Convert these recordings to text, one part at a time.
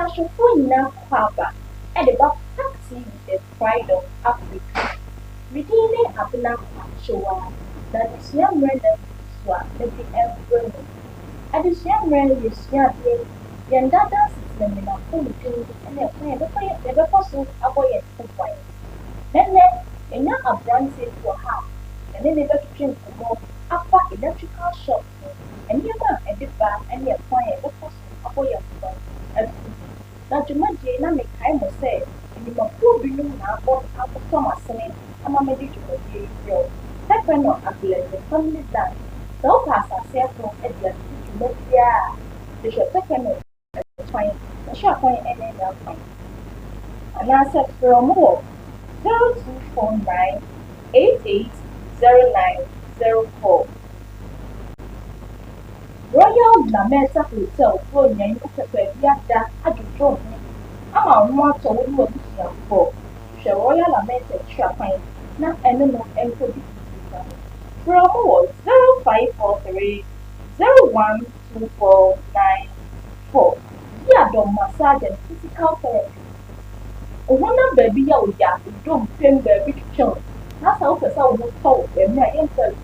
Shofuna Kwaba, and the Back the pride of Africa. Redeeming Abena Kwakyewaa, Adesua Mmere the Emperor. Adesua Mmere is Yabi, Yandada System and a plan the person avoid fire. Then a brand safe for her, and then they got to drink more upper electrical shop, and near a bit back and a fire the person avoid fire. Now, to my Jane, make time was said, and you must prove you now bought out of Thomas Senate, and I'm ready to go to your second or a blessed family done. So pass ourselves from Edward to Media. The short second of the fine, the short point and then I'll find. And I said for more 0249 880904. Royal Lamesa Hotel, Royan, Yada, Adjuton. I'm more to what you are for. Royal Lamesa Chapine, not animal and for the promo 0543 012494. Adom massage and physical therapy. One baby, you don't feel baby to chill. That's how the sound was told when I entered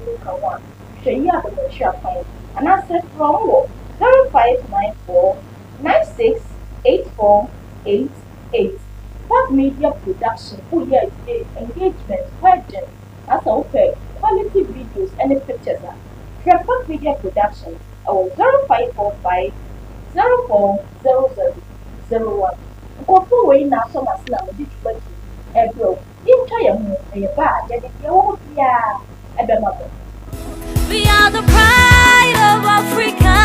one. She had a Chapine. And I said from 0594 968488. What media production, full year engagement, wedding, as okay, quality videos and pictures. What media production, or 0545 040001. Go away now, so much now, did you Ebro, entire moon, a bad, and if you yeah, Abena. We are the pride of Africa.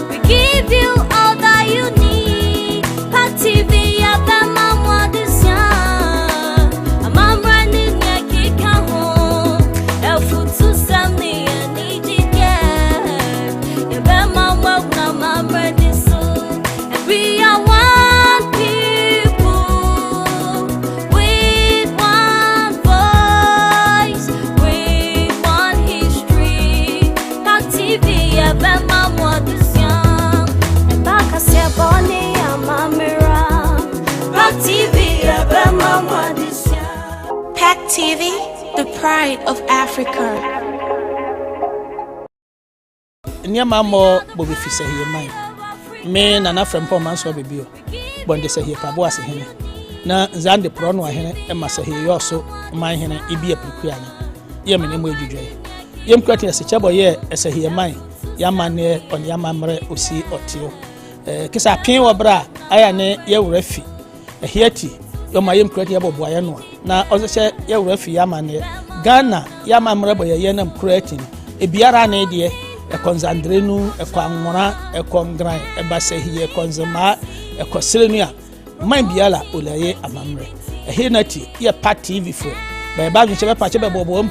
We give you all that you need. Pack TV, Abena Kwakyewaa. I'm running a kick home. El futu samni aniji ke. Abena Kwakyewaa so. And we are one people with one voice. With one history. Pack TV, Abena Kwakyewaa. And back I say Bonnie, Pack TV, Abena Kwakyewaa. Pack TV, the pride of Africa. Nyama mo bobi fi se hiye mai me na from po man so bebio bonde se hiye pabo ase hene na nzande pro no ahene e ma se hiye yoso man hene ibi aplikua na ye me ne mo edwudwe ye mkrati se chebo ye ese hiye mai ya mane on ya mamre osi otio kisa pin wo bra aya ne ye wurafi ehiati yo ma ye mkrati ye bobo aye no na ozese ye wurafi ya mane Ghana ya mamre boye ye na mkrati ebiara na de Ekonzandrenu, Ekwamora, Ekongran, Ebasehi, Ekonzema, Ekosirenia, Mambiala, Ulaye, Amamre. A Hinati, ye Pat TV for. By Bagging Cheba Pacheba Bobo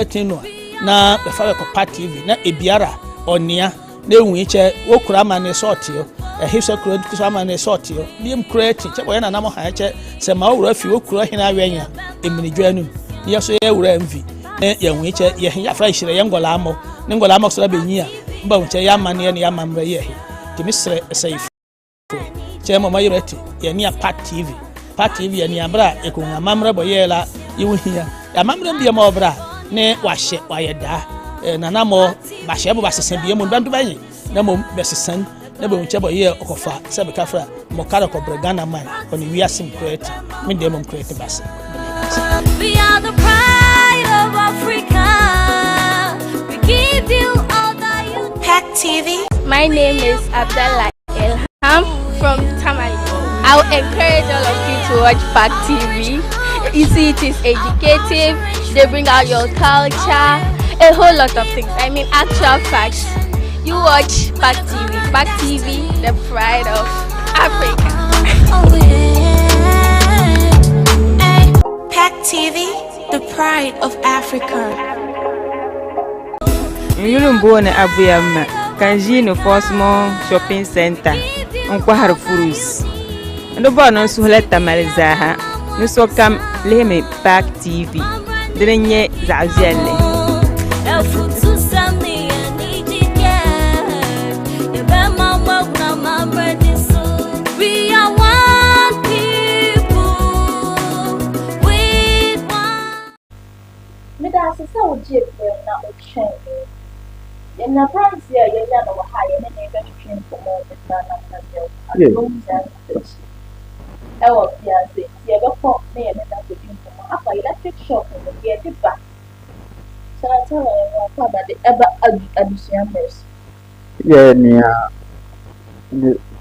Tino, na the father of Pat TV, na Ebiara, or near, ne winche, Wokurama ne sortio, a hipster crowd, Kusama sortio, Liam creating, Chapana Namo Hache, Sama refu, Kurahina Venia, Emini yes, ye envy. Ya winche, ye fresh, the young Golamo. Ningola amoxola benya mba unche ya mane ne ya mamre ye he misre safe chema mayireti ya ni Pat TV ya ni abra ekunga mamre boyela yiwuhia ya mamre bia ma obra ne wahye wayeda na namo bahye bo basesen bia mu ndandu banyi na mo besesan na be unche boye okofa sebe kafra mo kala ko bregana man oni wiasim create me dem create bas. We are the pride of Africa. Give you all that you need. Pack TV. My name is Abdallah Elham from Tamale. I would encourage all of you to watch Pack TV. You see, it is educative. They bring out your culture, a whole lot of things. I mean, actual facts. You watch Pack TV. Pack TV, the pride of Africa. Pack TV, the pride of Africa. Yulumbone Abuyama, Kanjino for small shopping center, Unquahar Furus. And the bonus who let Tamalizaha, no so come Leme Pack TV, Drenye Zazelle. in a branch here, you know, high and then you train for more than I was here, you ever pop me and then I could do for after electric shock and the gear did back. So I tell her about the Adesua Mmere. Yeah, near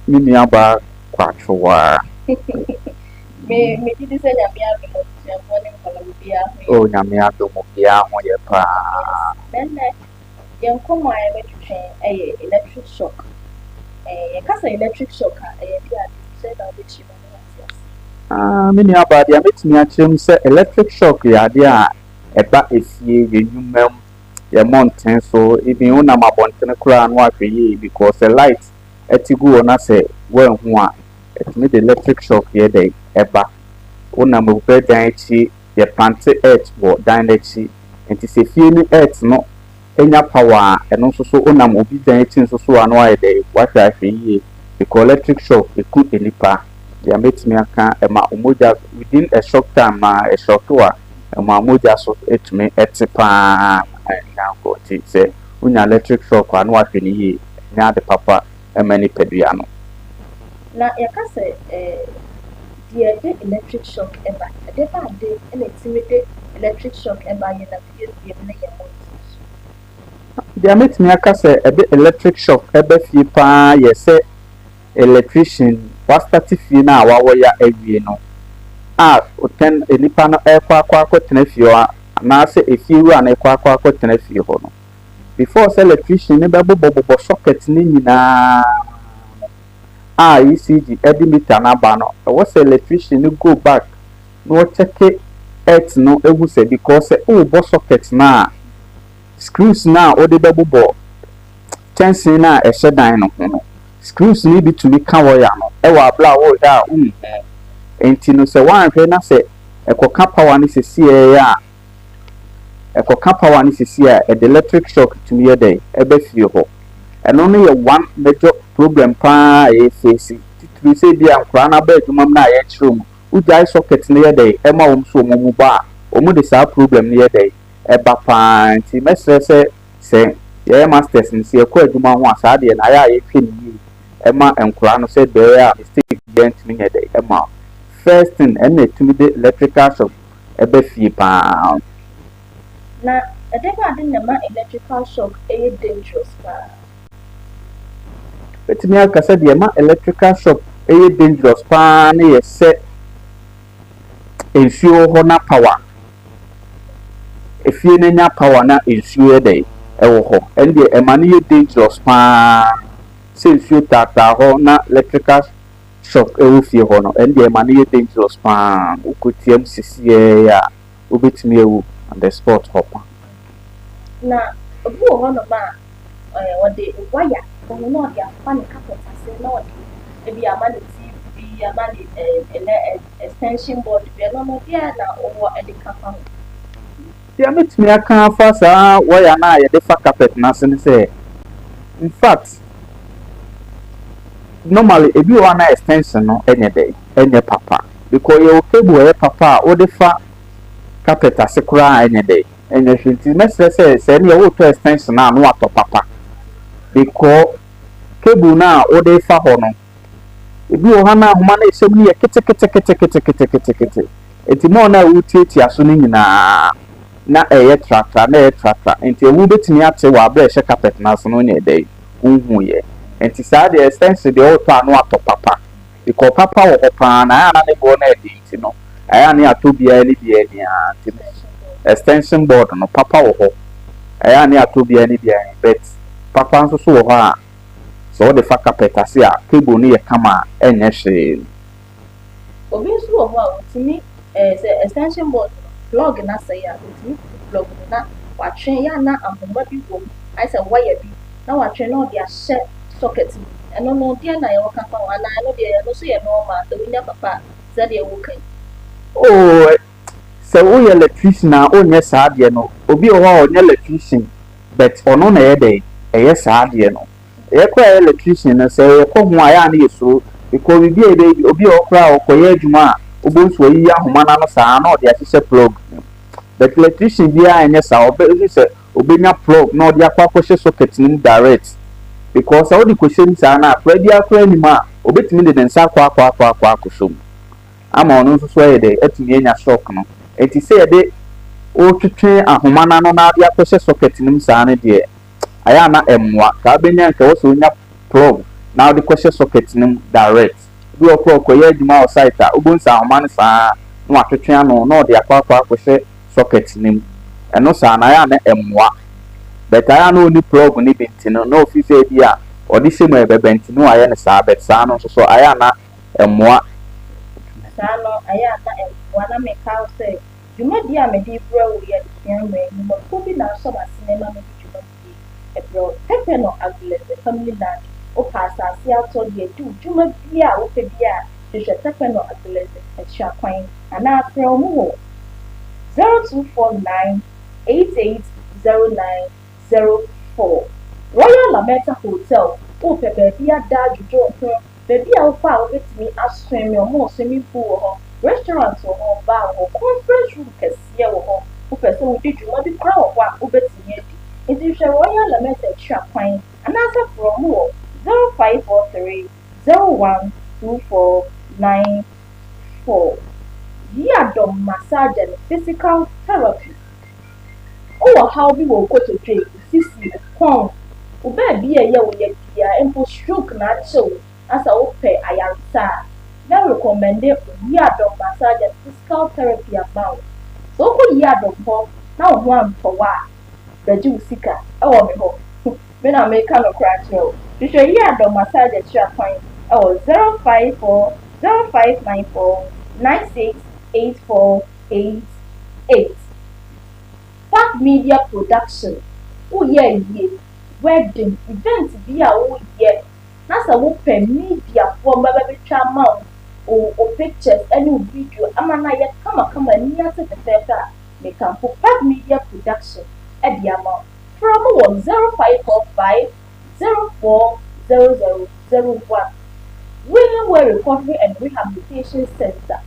Abena Kwakyewaa. Me did say that we have been Columbia. Oh, Nathaniel Adom Nyantakyi. Then young come my electric train, electric shock. A cast electric shock, said I'll be cheap. Many about the Abena say electric shock, yeah, dear. About a few, you your mountain, so if you know my mountain crown, what because the light at you go on, I say, well, one, it made the electric shock here, day, eba. Una move down, the panty earth, what down the chi, and to say, feeling earth, no, any power, and also so una move down, so and why day, what I feel, because electric shock, it could any pa. They made me a can, and my umoja within a short time, a short tour. My moja so it me etipa and now go to say when electric shock and what we need now the papa and many pediano. Now, you can say, the electric shock ever, a different day, and intimidate electric shock ever in a few years. They made me a say a bit electric shock ever few pa, yes, say electrician was 30 feet now while we are every no. Ten a nipano airquaco tenefio, and I say if you run a quaco tenefio. Before electrician, never bobo socket nina. You see the Edimita Nabano. I was electrician, you go back. No check it, no, it would say because oh, boss sockets now. Screws now, or the double ball. Chance now, a shedine. Screws need be to be Kawayano. Ewa blow down. Enti no se wan hwe na se ekoka power ni sisi ya ekoka power ni sisi ya the electric shock to me dey ebe fie ho eno no ye one major problem pa e face titiri se bia nkra na ba adwuma na ye chirum ujai socket ne ye dey e ma wom so omu ba omu de sa problem ne ye dey e ba pa nti mesese se ye masters ni se ekọ adwuma ho asa de na ya ye hwe ni e ma nkra no se dey ya mistake dent ni ye dey e ma first thing and the electrical shock ebe fie pa na edeba din na ma electrical shock dangerous pa betimi aka say the ma electrical shock dangerous pa na ye se ensuo ho na power efie na nya power na ensuo dey ewo ho and the emani dangerous pa se ensuo tata ho na electrical shock fie ho no and the money dangerous pan ukotiem sisi ya obetimi ewu on the spot hopper na obu ho no ma wode wire ono no dia fa ne carpet ase na wode e bi amani TV amani extension board bi no dia na owo e de kafa dia metimi aka fa sa wire na ye de fa carpet na se say in fact normally if you want an extension no any day any papa because you cable papa or the fa carpet asekura any day and if it necessary say any auto extension na no ato papa because cable na or the fa ho no if you want na homa na isem ye kete enti mo na wuti aso ni nyina na tractor enti ewu betimi ate wa bra she carpet na so no nya day unhu ye and to say the extension the old pan to papa because papa wo pan na na ne go na edit no aya ne atobia ni bia ni extension board no papa wo ho aya ne atobia ni bia but papa nso so wo ha so the fa carpet ase a cable ni ye kama enye hwe obi so wo ha otimi say extension board plug na say ya otimi plug na wa twen ya na amoma bi wo I say wire bi na wa twen na dia share socket and no dear na your papa and I know dear no say normal the winner papa said they okay oh so we electrician na onye sa de no obi o ha onye electrician but ono na ye dey e sa de no e kwa electrician na say e ko ho aya na yeso because bi e obi o kra o koye adwuma obonso yi ahoma na no sa na o de ahye plug but electrician bi a enye sa o be say obenya plug na odi akwa kwehye socket nim direct because all the questions are na ready akwa ni ma obetimi de nsa akwa akosom ama ono nso so yede etimi enya shock no enti say de o twetwe ahoma na no na odi akwehye socket nim saa ne de aya na emwa ka benya nke wo so nya plug na odi kwehye socket nim direct bi okọ ye adwuma o site a obonsa ahoma ne saa no atwetwe ano na odi akwa kwehye socket nim eno saa na aya na emwa but aya no ni plug ni bintino no office bia odi se mo ebebentino aya ne saa bet saa no so aya na emwa saa no aya na emwa na me ka say juma dia me di bro we ya Adesua Mmere ni mo ko bi na so ba sinema me di juma di e bro pepe no agles the family land o pasa si ato di du juma bia o pe bia de pepe no agles e sha kwan ana afre o mo 0249880904 Royal Lametta Hotel o pepe bia da jujo ho baby a fa o betimi aswem o mo swimming pool ho restaurant ho bar ho conference room kesiye ho o pese o di juma bi kra ho a o betimi edi enti hwe Royal Lametta twa kwan anasa from wo 0543 012494 Adom massage and physical therapy. Oh, how we will go to trade, sissy, corn. Ube be a year with your and for stroke not so as I will pay. I am sad. Very recommended Adom massage and physical therapy amount. So for Adom for now one for what the Jew seeker. Oh, me hope. When I make a crash, you should Adom massage at your point. Oh, 054 0594 968488. Park Media Production. Oh yeah, wedding event via oh yeah. Nasa wo pe media for baby chama o pictures any video amana ya kama ni ate tete me can for Park Media Production at the amount from 0545 040001. William Way Recovery and Rehabilitation Center.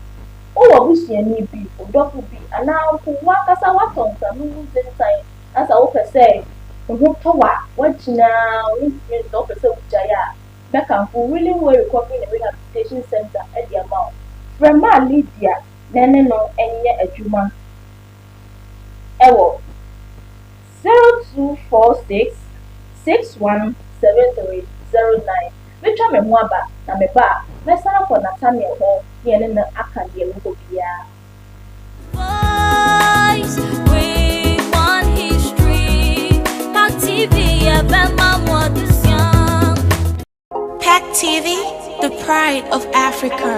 Oh, I wish you need people, Dr. B, and now for what as I was on some losing time, as I often say, what now, influence officer Jaya, Beckham for William Way Recovery and Rehabilitation Center at the amount. From my Lydia, then no any a Juma. Ewo 0246 617309. Which I'm a mwaba, na me ba, mesana for Nathaniel Adom Nyantakyi Voice, we want history. Pack TV, Abena Kwakyewaa. Pack TV, the pride of Africa.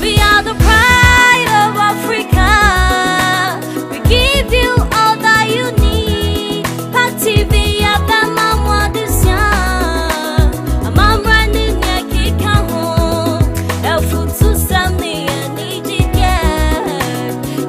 We are the pride of Africa. We give you all that you need. Pack TV, Abena Kwakyewaa. I'm running your kick home. El futu sami aniji get.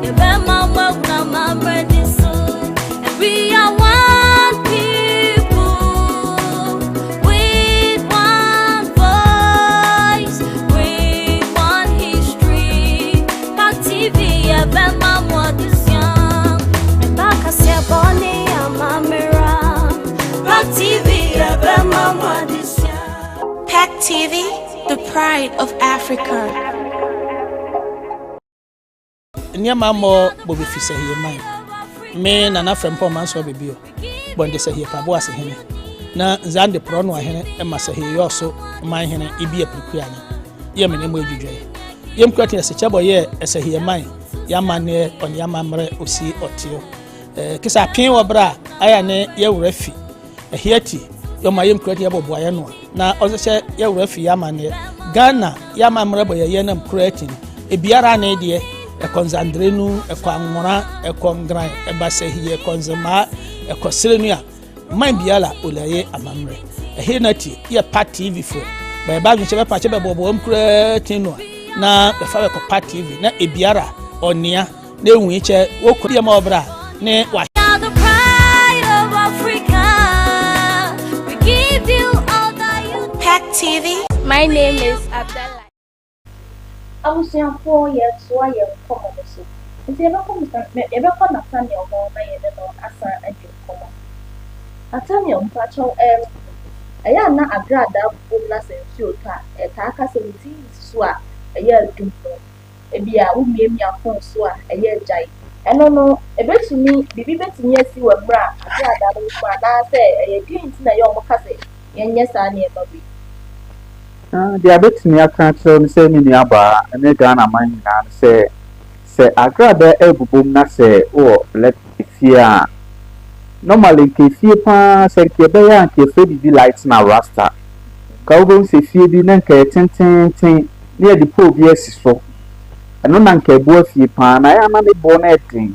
You bet my work now I'm ready soon. And we are one people with one voice, with one history. Pack TV, Abena Kwakyewaa. And back I say Bonnie and Mamira. Pack TV, Abena Kwakyewaa. Pack TV, the pride of Africa. Nneɛma mmɔ bobi fi sɛ hie man me na na frɛmpɔ man so bebio bɔnde sɛ hie pabo ase hene na nzande pro no ahene ɛma sɛ hie yɔso man hene ibi apirikua ne yɛ me ne mo edwudwe yɛm kurate sɛ kyɛbɔ yɛ ɛsɛ hie man yamane ɔne yamamre osi ɔteo kisa pin wɔ bra aya ne yɛwura fi ɛhiati yɔma yɛm kurate yɛbɔ boayɛ no na ɔsɛ yɛwura fi yamane Ghana yamamre bɔ yɛ nam kurate ebiara na deɛ ekonzandrenu ekwamora ekongran ebasehie ekonzema ekosrenu a man biala olaye amamre ehenati ye Pack TV fo ba ba nche be pa che be bobo mkura tinu na be fa be Pack TV na ebiara onia na ewu iche wokuri ma obra ne wa The pride of Africa. We give you all that you need. Pack TV. My name is Abdallah. Abusiafo ye so aye komo so Nti yɛbɛkɔ Nathaniel hɔ na yɛne no asan adi nkɔmmɔ. Nathaniel mpakyɛw ɛyɛ a na agradaa bom na sɛ nsuo tɔ a ɛtaa ka sɛ wo TV so a ɛyɛ adum no ebi a womiamia phone so a ɛyɛ agyae ɛno no biribi bɛtumi asi wɔ mmerɛ a agradaa no mu anaasɛ ɛyɛ deɛ nti na ɛyɛ ɔmo ka sɛ yɛnyɛ saa nneɛma bi. Deɛ abɛtumi aka kyerɛ no sɛ me nuabaa ne Ghana man nyinaa no sɛ agradaa abubom na sɛ wɔ fie a normally nke fie paa sɛ nke ɛbɛyɛ a nke ɛfɛ bibi light na rasta ka wobɛhu sɛ fie bi na nka tententen ne yɛde pole bi asi so ɛno na nka ɛboa fie paa na ɛyɛ ama ne boɔ no ɛden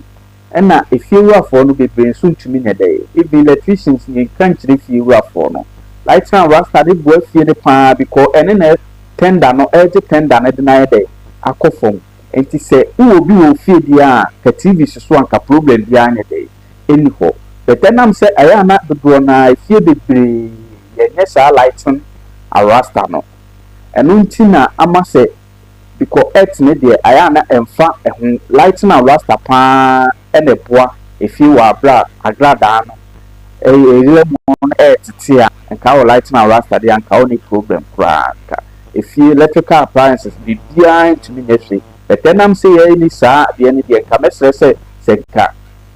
ɛna efiewurafoɔ no bebree nso ntumi nyɛ dɛ even electricians ne nka nkyerɛ fiewurafoɔ no light na rasta de boa fie no paa because ɛne na tender no ɛgye tender no de na yɛ dɛ akɔ fam nti sɛ wowɔ bi wɔ fie bi a ka TV so anka problem bi anyɛ dɛ ɛni hɔ bɛtɛ nam sɛ ɛyɛ ana dodoɔ na efie bebree yɛnyɛ saa lighting arasta no ɛno nti na ama sɛ because earth ne deɛ ɛyɛ ana ɛmfa ɛho lighting arasta paa ɛna ɛboa efie wɔ abra agradaa no ɛyɛ mu no ɛtete a nka wɔ lighting arasta deɛ nka wɔ ne problem koraa nka efie electrical appliances biribiara ntumi nyɛ hwee bɛtɛ nam sɛ yɛyɛ ni saa deɛ ne deɛ nka mɛsrɛ sɛ nka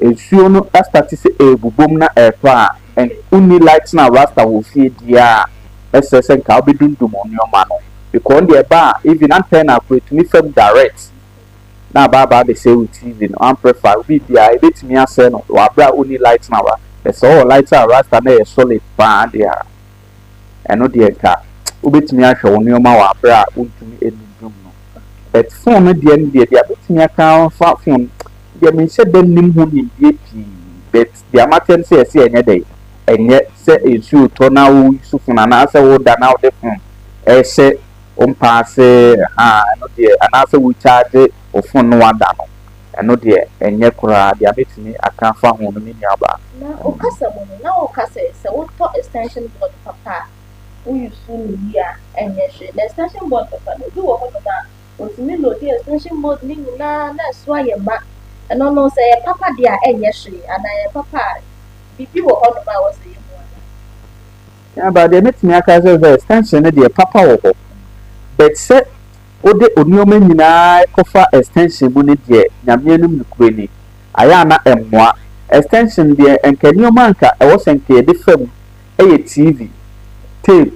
nsuo no astati sɛ ebubom na ɛtɔ a unni light na rasta wɔ fie di a ɛsɛ sɛ nka wobɛdundum nneɛma no because deɛ ɛba a even antenna akɔ etumi fam direct na aba abɛsɛ wo TV no amplify obi bia ebetumi asɛ no wabra unni light na wa ɛsɛ ɔwɔ light na rasta na yɛ solid paa deɛ a ɛno deɛ nka wobɛtumi ahwɛ wo nneɛma wɔ abra a wontumi edundum no but phone no deɛ no deɛ abɛtumi aka fa phone deɛ menhyɛ da nim ho nimdeɛ pii but deɛ amakyɛ no sɛ yɛsɛ ɛnyɛ dɛ ɛnyɛ sɛ nsuo tɔ na wosu fon anaasɛ woda na wode fon ɛhyɛ wompaase ɛno deɛ anaasɛ wocharge wo fon no wada no ɛno deɛ ɛnyɛ koraa deɛ abɛtumi aka fa ho no me nuabaa na wokasa mu no na woka sɛ wotɔ extension board papa a woyusu no yi a ɛnyɛ hwee na extension board papa no obi wɔ hɔ nom a otumi lodi extension board ne nyinaa na ɛso ayɛ ma ɛno no sɛ yɛ papa deɛ a ɛnyɛ hwee anaa yɛ papa a biribi wɔ hɔ nom a wɔsɛ yɛ mu ana but deɛ mɛtumi aka sɛ extension no deɛ papa wɔ hɔ but sɛ wode onneɛma nyinaa kɔfa extension mu no deɛ nyame anom nokure ni ayɛ ana ɛmmoa extension deɛ nka nneɛma nka ɛwɔ sɛ nka yɛde fam ɛyɛ TV tape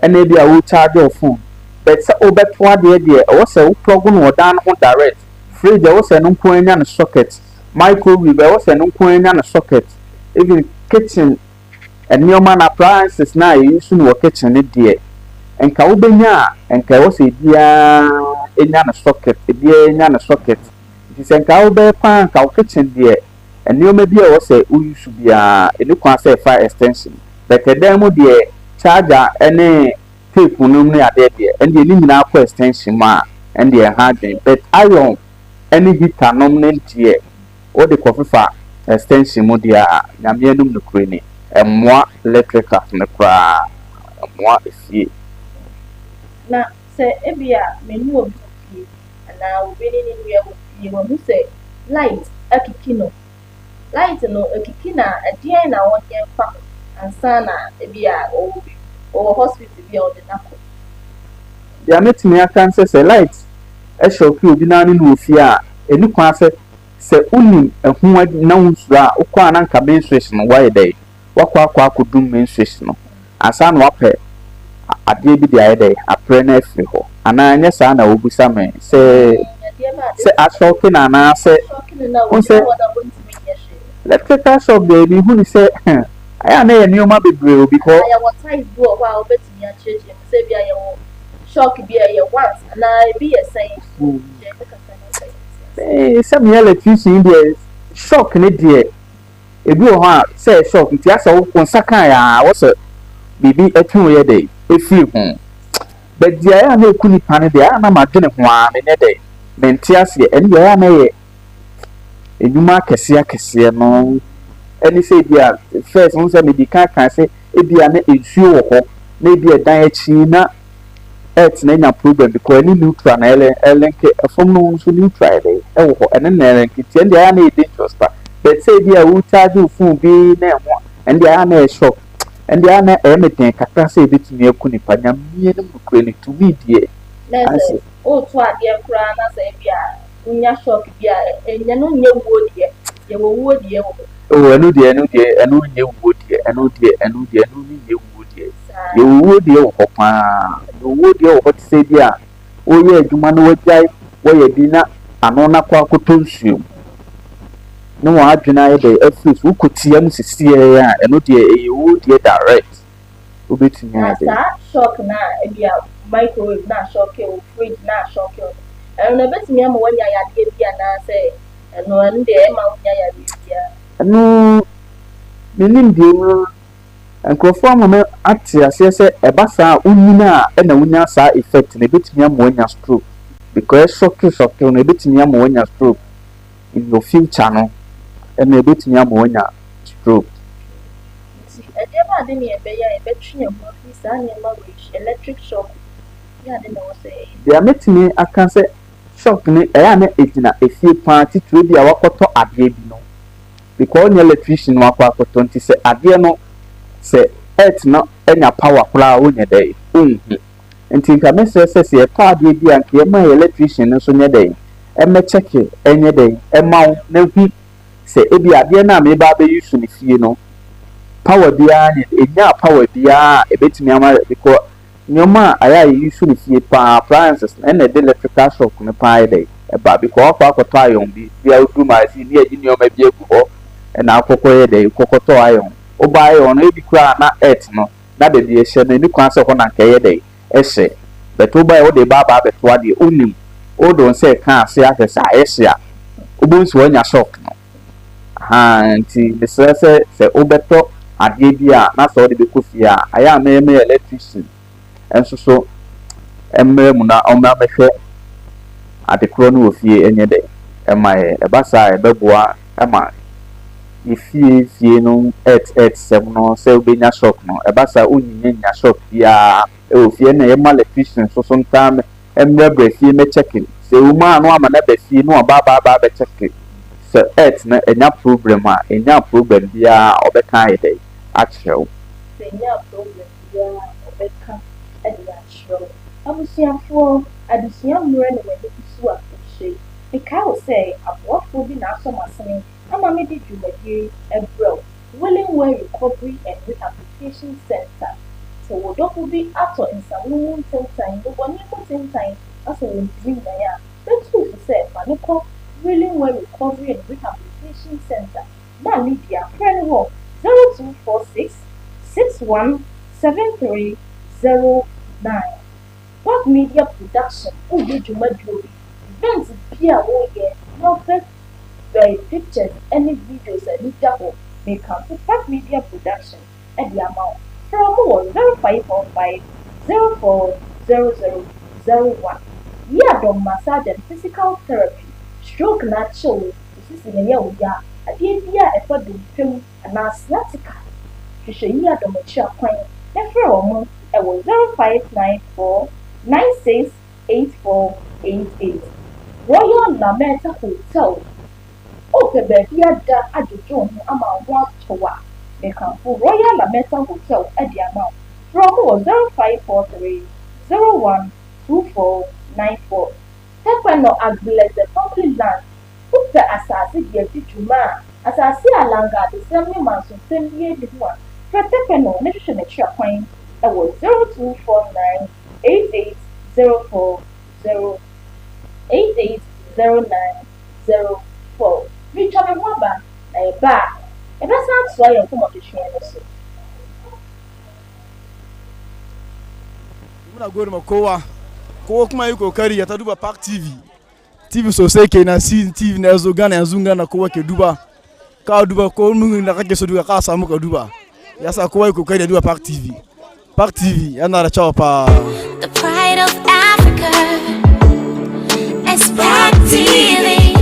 ɛna bi a wocharge your phone but sɛ wobɛto adeɛ deɛ ɛwɔ sɛ wo plug no wɔ dan no ho direct fridge ɛwɔ sɛ no nko anya no socket microwave ɛwɔ sɛ no nko anya no socket even kitchen nneɛma na appliances na yɛyi no wɔ kitchen ne deɛ nka wobɛnya a nka ɛwɔ sɛ biara anya no socket biara anya no socket nti sɛ nka wobɛyɛ paa nka wo kitchen deɛ nneɛma bi a ɛwɔ sɛ woyi so biara ɛne kwan sɛ ɛfa extension but ɛdan mu deɛ charger ɛne tape no ne adeɛ deɛ ɛne ne nyinaa kɔ extension mu a ɛne deɛ ɛha adwen but iron ɛne heater nom ne deɛ wode kɔfefa extension mu deɛ a nyame anom nokure ni ɛmmoa electrical no koraa ɛmmoa efie na sɛ ebi a menu obi wɔ fie anaa obi ne ne nua wɔ fie wɔn sɛ light akiki no akiki na ɛdeɛn na wɔnyɛ mfa ho ansa na ebi a ɔwɔ hospital bi a ɔde nakɔ deɛ mɛtumi aka sɛ light ɛhyɛ opi obi na ne no ofie a ɛni kwan sɛ wonim ɛho na wonsuro a wokɔ a na nka menstruation no wayɛ dɛ wakɔ akɔdum menstruation no ansa na wapɛ adeɛ bi de ayɛ dɛ aprɛ no afiri hɔ anaa nyɛ saa na wobusa me sɛ asɔke na anaa sɛ electrical shock deɛ mehu ne sɛ ayɛ a na yɛ nneɔma bebree obi hɔ shock bi a yɛ once anaa ebi yɛ sɛn sɛ meyɛ electrician deɛ shock ne deɛ ebi wɔ hɔ a sɛ shock nti asɛ wo nsa kan a wɔ sɛ biribi atwe wo yɛ dɛ efiri ho but deɛ ayɛ a na eku nipa no deɛ ayɛ a na madwene ho a menyɛ dɛ mente aseɛ ɛne deɛ ayɛ a na yɛ edwuma akɛseɛ no ɛne sɛ ebi a first ho sɛ medi kan sɛ ebi a na nsuo wɔ hɔ na ebi ɛdan akyi na earth na nya problem because any neutral na ɛlɛnke ɛfam no nso neutral dɛ ɛwɔ hɔ ɛne na nketewa ndi a na dangerous pa but say bi a wo charge wo phone bi na ɛho ndi a na shock ndi a na ɛmeten kakra say betumi aku nipa nyamie no mukure ne to me die nese o to ade kura na say bi a nya shock bi a enya no nye wo die ye wo wo die wo o enu die nye wo die enu nye wo die ye wo die wo pa wo die wo to say bi a o ye adwuma no wajai wo ye bi na ano na kwa akoto nsuo no wa adwena ye de afis wo kotia mu sisie ya eno de e wo de direct wo betumi ade shock na e bia microwave na shock o fridge na shock o eno betumi am wanya ya de bia na se eno nde e ma wanya ya de bia eno menim de mu enkrofo amama ate ase se eba saa unyina e na wunya saa effect na betumi am wanya stroke because shock na betumi am wanya stroke in your future no and a bit near Monia stroke. A dear didn't be a between electric shock. Yeah, I know say. They are meeting me, I can say shock me, I in a few party to be our quarter at no. Because the electrician was 20 say, Adiano say, it's not any power plow in a day. And think I may say, a party be and clear my electrician so near day. And me check it any day, a mount, no heat. Say ebi ade na me ba be use ni fie no power bia ni enya power bia ebetimi ama because nyoma aya use ni fie pa appliances na the electrical shock ne pa ide e ba because akwakoto ayon bia odu ma si ni agi nyoma bia gu ho na akoko ide kokoto ayon oba ayon no ebi kura na earth no na de de hye na ni kwan se ho na nkeye de e hye but oba e o de ba beto ade onim o don say kan ase ahwesa e hye a obunsu anya shock no nti mesrɛ sɛ wobɛtɔ adeɛ bi a na sɛ wode bɛkɔ fie a ayɛ a mɛyɛ electrician ɛnso so mmerɛ mu na ɔmmra mɛhwɛ adekorɔ no wɔ fie ɛnyɛ dɛ ɛma yɛ ɛba saa ɛbɛboa ɛma yɛfie no sɛm no sɛ wobɛnya shock no ɛba saa wonyinya shock biara ɛwɔ fie na yɛma electrician so ntaa mmerɛ brɛ fie mɛkyɛke sɛ woma a no ama na ba fie no ɔbaabaa bɛkyɛke so earth na enya problem bia obeka ide akyerɛw enya problem bia obeka ide akyerɛw abusiafo Adesua Mmere na wadi so a ehye eka say aboafo bi na asomasene ama me di dwumadie ebrew Willingway Recovery and Rehabilitation Center so wodofo bi ato nsamu ntentan do boni ko ntentan aso wondri na ya betu say maniko Willingway Recovery and Rehabilitation Center. Now media friend 0246 617309. What media production? Oh, did you make events here? Oh, yeah. No pictures, any videos, and double may come to What Media Production at the amount from 0545 040001. Adom Massage and Physical Therapy. Stroke natural, this is in a year, a dear effort to film and asthmatica. To show you Adom Nyantakyi, never almost, it was 0594 968488. Royal Lametta Hotel. Okay, baby, at the John amount 1 to 1. They come for Royal Lametta Hotel at the amount from 0543 012494. Tekwe no agbilese the family land. Upe asasi diye tijuma. Asasi alanga the same man so same year the one. Tekwe no nesho ne chia coin. It was 0249 8804 880904. Reach out a wamba. A bar. It doesn't soy and come up to share this. I'm going to Makoa. Ko kuma yuko kari ya taduba Park TV so sai kenan si TV na zo gana yanzu gana kowa ke duba ka duba ko mun da kake so duba ka samu ka duba yasa kowa yuko kari ya duba Park TV yana da cewa fa The pride of Africa is Park TV,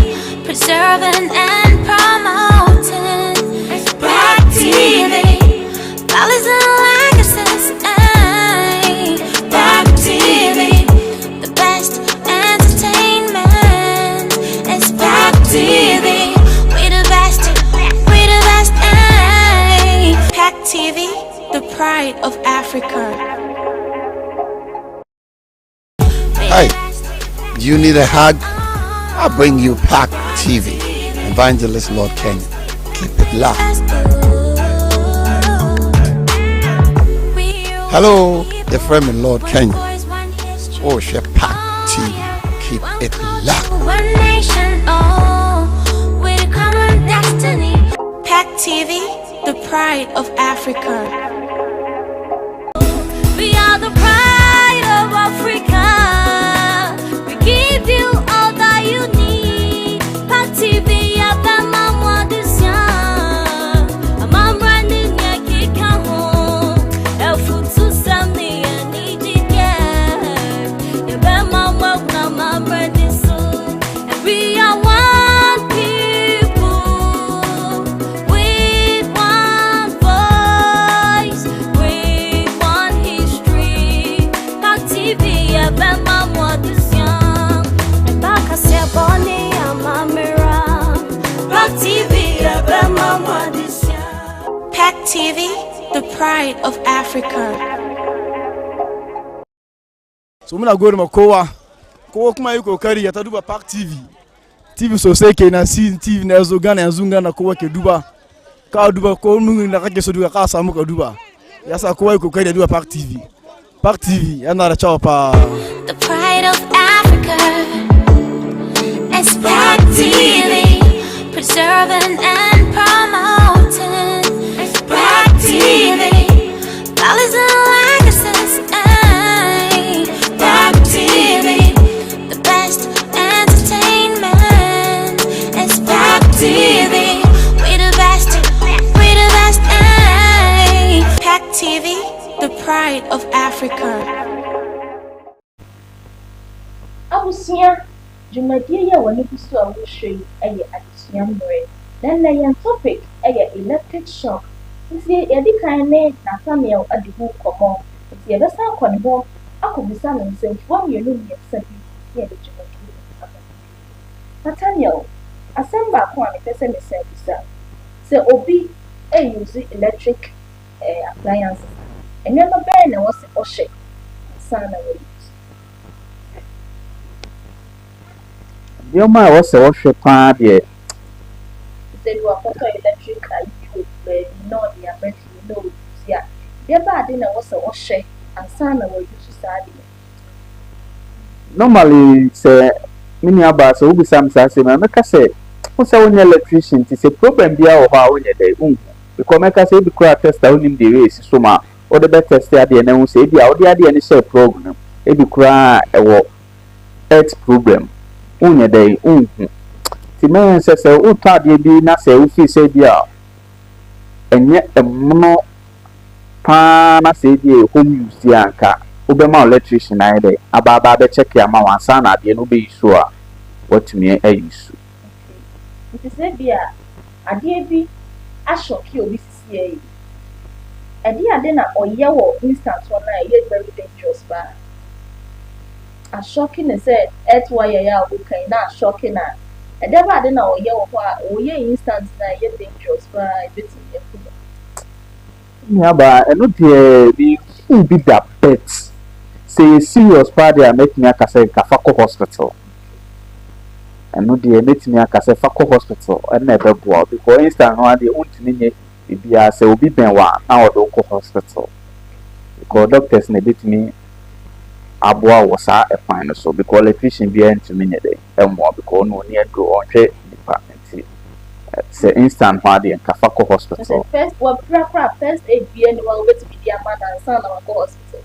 preserving and promoting Park TV, values and legacies. Park TV, the best entertainment is Park Hey, you need a hug? I'll bring you Pack TV. Evangelist Lord Kenya. Keep it locked. Hello, your friend in Lord Kenya. Oh, she Pack TV. Keep it locked. One nation, oh, with a common destiny. Pack TV, the pride of Africa. We are the pride of Africa. We give you all that you need. Pack TV, Abena Kwakyewaa. I'm running your kick home. El futu samni aniji get. Abena Kwakyewaa, I'm ready soon. And we are one people with one voice, with one history. Pack TV, Abena Kwakyewaa. And back I say Bonnie, I'm a mirror. Pack TV, Abena Kwakyewaa. Pack TV, the pride of Africa. So muna go ma kowa kuma yuko kari ya taduba Pack TV. TV sosai kenan si TV na yazo Ghana yanzu Ghana kowa ke duba. Ka duba ko mun da kake so duba ka samu ka duba. Yasa kowa yuko kari ya duba Pack TV. Pack TV yana da chawa pa. The pride of Africa. It's Pack TV, preserving and promoting. It's Pack TV, values and legacies. Ay, Pack TV, the best entertainment. It's Pack TV, we the best, we the best. Ay. Pack TV, the pride of Africa. Abusua Jumadie ya wani bisu a wohwe eye Adesua Mmere. Then na yan topic eye electric shock. Nti yedi kan ne Nathaniel Adom komo. Nti yebesa akwane ho akobisa no nsɛmfo mienu ne sabi yedi Jumadie. Nathaniel, asamba ko an pese me service. Se obi use electric appliances. Enyo no be na wo se ohye sana we. Deɛ ɔma a wɔsɛ wɔhwɛ paa deɛ Said you are electric and you know the American no yeah. Dear bad dinner was a washer and son of you society. normally sɛ me nua baa sɛ wobi sam saa sɛ mɛka sɛ wo sɛ wonyɛ electrician nti sɛ problem biara wɔ hɔ a wonyɛ dɛ wonhu because mɛka sɛ ebi koraa test a wonim de wei si so ma wode bɛtest adeɛ na wo sɛ ebi a wode adeɛ no hyɛ program ebi koraa ɛwɔ earth problem wonyɛ dɛ wonhu ti mɛyɛ sɛ wotɔ adeɛ bi na sɛ wofi sɛ bi a ɛnyɛ ɛmono paa na sɛ bi home use di anka wobɛma electrician ayɛ dɛ aba bɛkyɛke ama wansa na adeɛ no wobɛyi so a watumi ayi so Nti sɛ bi a adeɛ bi ahɔke obi sisi yi. Ade na ɔyɛ wɔ instant one na ɛyɛ very dangerous ba. Ahɔke ne sɛ earth wire ya wo kan na ahɔke na ɛde ba ade na ɔyɛ wɔ hɔ a ɔyɛ instant na ɛyɛ dangerous ba ebetumi ɛkuma. Nyaba ɛno deɛ bi da bet sɛ serious paa deɛ a mɛtumi aka sɛ nkafa kɔ hospital ɛno deɛ mɛtumi aka sɛ fa kɔ hospital ɛna ɛbɛboa because instant no adeɛ wontumi nyɛ biribiara sɛ obi bɛn wa na wɔde wo kɔ hospital because doctors na ɛbɛtumi aboa wɔ saa ɛkwan no so because electrician biara ntumi nyɛ dɛ ɛmmoa because ɔno ɔni aduro ɔnhwɛ nipa nti sɛ instant ho adeɛ nkafa kɔ hospital First first aid bi any one way to be the man and son of go hospital.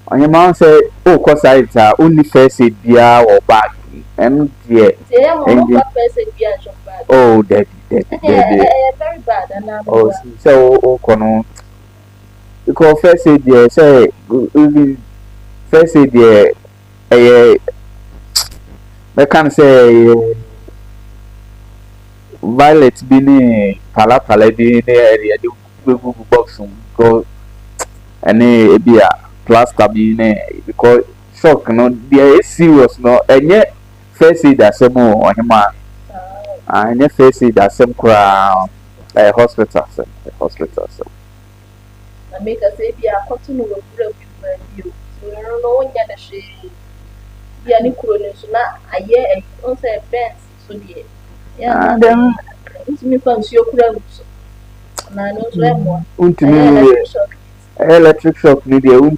ɔnyɛ ma sɛ wokɔ site a wonni first aid biara wɔ bag ɛno deɛ Say I'm first aid bi and shop bag. oh dabi Very bad and I'm oh sɛ wokɔ no because first aid deɛ sɛ even first aid deɛ ɛyɛ mɛka no sɛ ɛyɛ violet bi ne palapala bi ne yɛde gugu box mu because ɛne ebi a plaster bi ne because shock no deɛ serious no ɛnyɛ first aid asɛm o ɔhema ɛnyɛ first aid asɛm koraa ɛyɛ hospital asɛm na make us say be a cotton will break with you. So no nya da hwe bia ne kuro ne so na aye on say fence so die ya then ntimi fa nsuo kura nso na no so emo untimi electric shock ni de we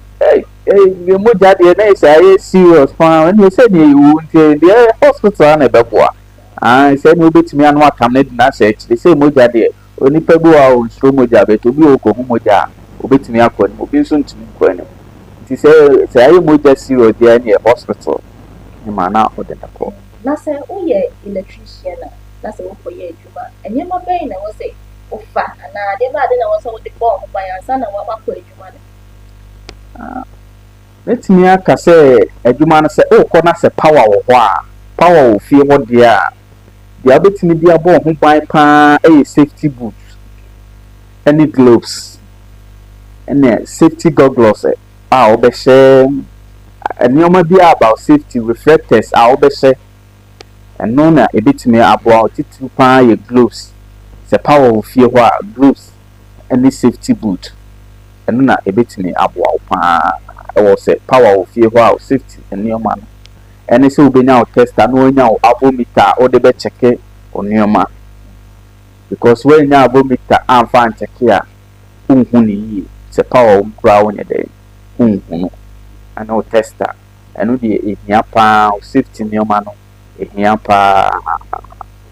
mo jade na isa serious fa when you say ni unti the hospital na beboa say no betimi anu atam na dina say say mo jade oni pebu a o nso mo jabe to bi o ko hu mo ja obetimi akọ ni obi nso ntimi kọ ni ti say aye mo ja serious there ni hospital ni mana o de ko na say o ye electrician na say o ko ye adwuma enye ma bɛn na wo say o fa na de ba de na wo say o de bɔ ho ban ansa na wa kɔ adwuma ne letimi aka say adwuma na say o kɔ na say power wo ho a power wo fie ho de a dia betimi dia bɔ ho ban pa safety boots any gloves any safety goggles a obehye enioma bi about safety reflectors a obehye eno na ebetimi abo titu pa ye gloves se power wo fie ho a gloves any safety boot eno na ebetimi abo pa e se power wo fie ho a safety enioma no ene se obenya o tester no onya o avometer o de be check onioma because when nya avometer am fan check ya unhu ni yi se power wo kra wo nye de unhu ana o tester eno de ehia pa o safety onioma no ehia pa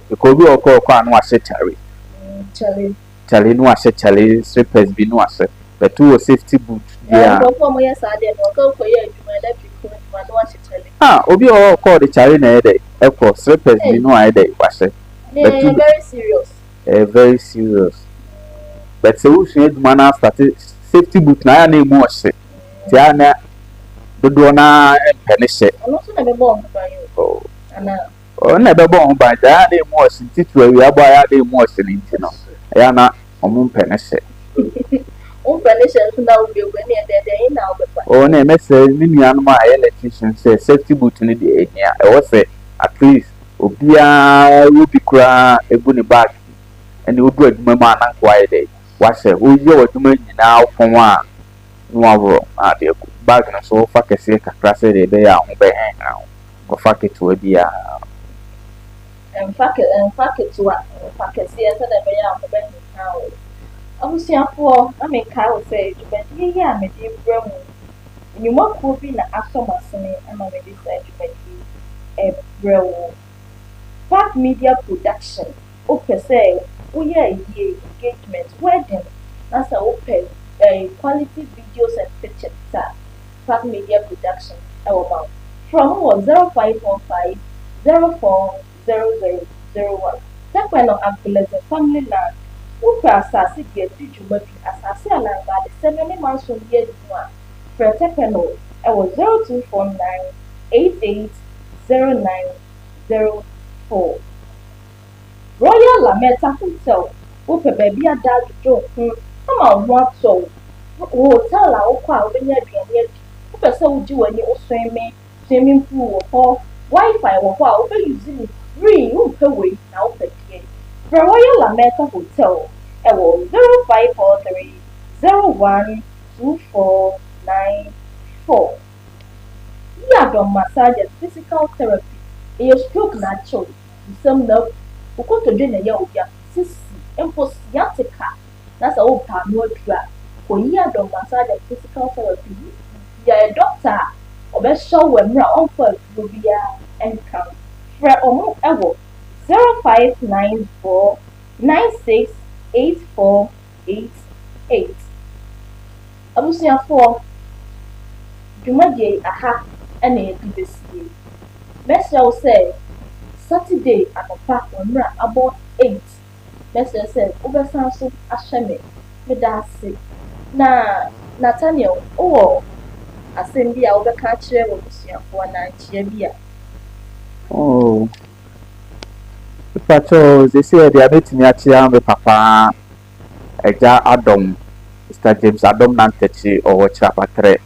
because we okọ anu ase chale no ase chale slippers bi no ase but to safety boot yeah mo yes ade no ko ye adwuma electric ko no ase chale obi o call the chale na ede eko slippers bi no ede wase but very serious very serious but so we should man start safety boot na ya na emu ose ti ana dodo na penise ono so na be bomb ban yo ana na be bon ba da na emu ose titu awi abo ya da emu ose ni ntino ya na omu penise penise so na we we ni de na obefa na emese ni nuanu ma electrician say safety boot ni de ehia e wo say at least obia obi kura egu ni bag ene odu adwuma ma na kwa ide wa say oye wadwuma nyina afon a no awro ade bag na so fa kese kakra say de be ya ho be hen na ko fa ketu bia en fa ketu wa fa kese ya say de be ya ho be hen na o abusiafo na me kai wo say dwuma yi a me di bremu nyumakuo bi na asomasene ama me di say dwuma yi brewo Park Media Production say we are engagement wedding that's a quality videos and pictures Park Media Production from 0515 040001 that kind of ambulance family land upe asasi get juma bi asasi ala ba de 7 months from year one for tekeno 0249 880904 Royal Lametta Hotel upe baby adadu jo ama ho so hotel a okwa obenya aduane adi upe se uji wani osweme swimming pool wo Wi-Fi wo a upe use free upe we na upe tie The Royal Lametta Hotel 0543 012494 Adom massage and physical therapy stroke natural some love ukoto de na ya obia sisi empo sciatica that's all no dra ko Adom massage and physical therapy ya doctor obesho wemra onfo bobia enka fra omo 0594 968488 abusiafo dwumadie aha ene edibesie mesel say Saturday anopa onra about 8 mesel say obesan so ahweme medase na Nathaniel asɛm bi a wobɛka kyerɛ wɔ busuafo na nkyia bi a Pacho, they say they are meeting me papa. Eja Adom, Mr. James Adom Nyantakyi or chapter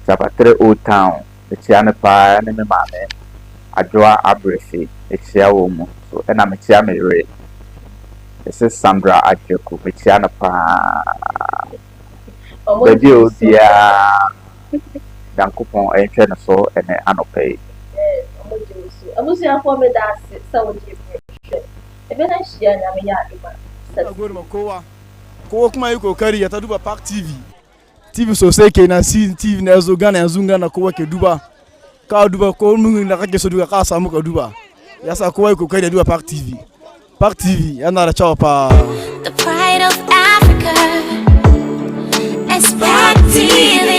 3 Old Town. The Chiana Pa and me mame. Adesua Mmere, the Chia woman. So and I'm a Chia Mmere. This is Sandra Ajoku, the Chiana Pa. Baby, dear. Yankopɔn ɛhwɛ no so ɛne anɔpa yi. Abusuafo me da ase sɛ wode hwɛ ɛbɛna hyia nyame yɛ adoma kowa kuma yi kokari ya ta duba Park TV sosai kenan si TV na yazo Ghana kowa ke duba ka duba ko mun da kake so duba ka samu ka duba yasa kowa yi kokari ya duba Park TV yana da cewa fa The pride of Africa is Park TV.